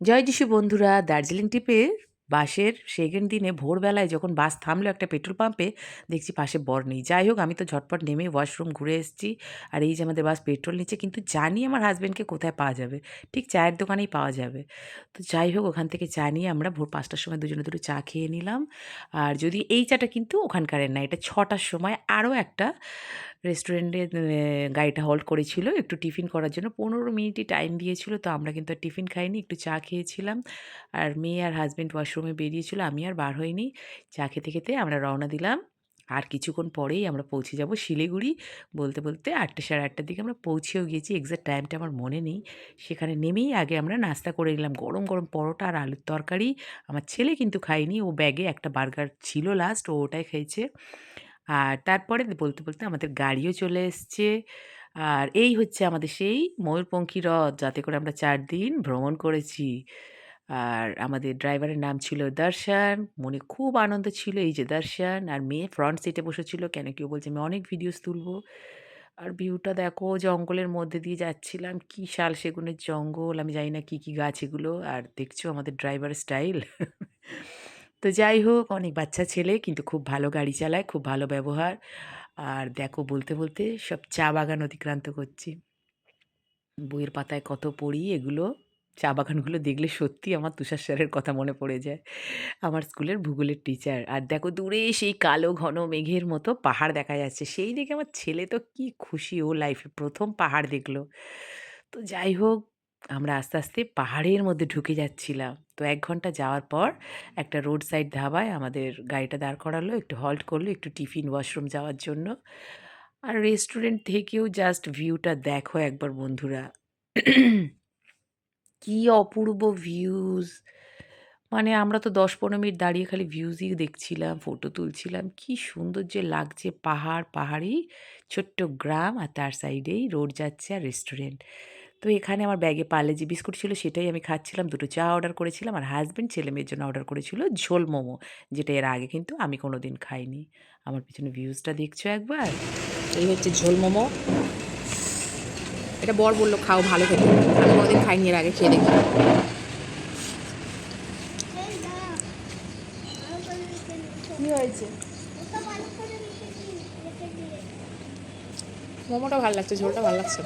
জয় যিশু বন্ধুরা, দার্জিলিং ট্রিপের বাসের সেকেন্ড দিনে ভোরবেলায় যখন বাস থামলো একটা পেট্রোল পাম্পে, দেখছি পাশে বর নেই। যাই হোক, আমি তো ঝটপট নেমে ওয়াশরুম ঘুরে এসেছি। আর এই যে আমাদের বাস পেট্রোল নিচ্ছে, কিন্তু জানি আমার হাজব্যান্ডকে কোথায় পাওয়া যাবে। ঠিক চায়ের দোকানেই পাওয়া যাবে। তো যাই হোক, ওখান থেকে চা নিয়ে আমরা ভোর ৫টার সময় দুজনে দুটো চা খেয়ে নিলাম। আর যদি এই চাটা কিন্তু ওখানকারের না, এটা ৬টার সময় আরও একটা রেস্টুরেন্টে গাড়িটা হল্ট করেছিল একটু টিফিন করার জন্য। ১৫ মিনিটই টাইম দিয়েছিল, তো আমরা কিন্তু আর টিফিন খাইনি, একটু চা খেয়েছিলাম। আর মেয়ে আর হাজব্যান্ড ওয়াশরুমে বেরিয়েছিল, আমি আর বার হইনি। চা খেতে খেতে আমরা রওনা দিলাম। আর কিছুক্ষণ পরেই আমরা পৌঁছে যাব শিলিগুড়ি। বলতে বলতে ৮টা সাড়ে ৮টার দিকে আমরা পৌঁছেও গিয়েছি, এক্সাক্ট টাইমটা আমার মনে নেই। সেখানে নেমেই আগে আমরা নাস্তা করে নিলাম, গরম গরম পরোটা আর আলুর তরকারি। আমার ছেলে কিন্তু খায়নি, ও ব্যাগে একটা বার্গার ছিল লাস্ট, ও ওটাই খেয়েছে। আর তারপরে বলতে বলতে আমাদের গাড়িও চলে এসছে। আর এই হচ্ছে আমাদের সেই ময়ূরপঙ্খী হ্রদ, যাতে করে আমরা ৪ দিন ভ্রমণ করেছি। আর আমাদের ড্রাইভারের নাম ছিল দর্শন। মনে খুব আনন্দ ছিল, এই যে দর্শন। আর মেয়ে ফ্রন্ট সিটে বসেছিল, কেন কি ও বলছে আমি অনেক ভিডিওস তুলবো। আর ভিউটা দেখো, জঙ্গলের মধ্যে দিয়ে যাচ্ছিলাম, কি শাল সেগুনের জঙ্গল, আমি জানি না কি কি গাছ এগুলো। আর দেখছো আমাদের ড্রাইভারের স্টাইল। তো যাই হোক, অনেক বাচ্চা ছেলে, কিন্তু খুব ভালো গাড়ি চালায়, খুব ভালো ব্যবহার। আর দেখো, বলতে বলতে সব চা বাগান অতিক্রান্ত করছি। বইয়ের পাতায় কত পড়ি এগুলো। চা বাগানগুলো দেখলে সত্যি আমার তুষার স্যারের কথা মনে পড়ে যায়, আমার স্কুলের ভূগোলের টিচার। আর দেখো দূরে সেই কালো ঘন মেঘের মতো পাহাড় দেখা যাচ্ছে, সেই দেখে আমার ছেলে তো কি খুশি, ও লাইফে প্রথম পাহাড় দেখলো। তো যাই হোক, আমরা আস্তে আস্তে পাহাড়ের মধ্যে ঢুকে যাচ্ছিলাম। তো ১ ঘন্টা যাওয়ার পর একটা রোড সাইড ধাবায় আমাদের গাড়িটা দাঁড় করালো, একটু হল্ট করলো, একটু টিফিন ওয়াশরুম যাওয়ার জন্য। আর রেস্টুরেন্ট থেকেও জাস্ট ভিউটা দেখো একবার বন্ধুরা। কি অপূর্ব ভিউজ! মানে আমরা তো ১০-১৫ মিনিট দাঁড়িয়ে খালি ভিউজই দেখছিলাম, ফটো তুলছিলাম। কি সুন্দর যে লাগছে, পাহাড়, পাহাড়ি ছোট্ট গ্রাম, আর তার সাইডেই রোড যাচ্ছে আর রেস্টুরেন্ট। তো এখানে আমার ব্যাগে পার্লে জি বিস্কুট ছিল, সেটাই আমি খাচ্ছিলাম। ২ টো চা অর্ডার করেছিলাম, আর হাসব্যান্ড ছেলেমেয়ের জন্য অর্ডার করেছিল ঝোল মোমো, যেটা এর আগে কিন্তু আমি কোনোদিন খাইনি। আমার পিছনে ভিউজটা দেখছো একবার? এই হচ্ছে ঝোল মোমো। এটা বর বললো খাও, ভালো খেতে। আমি কোনোদিন খাইনি, এর আগে খেয়ে দেখি। কি হয়েছে? মোমোটা ভালো লাগছে, ঝোলটা ভালো লাগছে।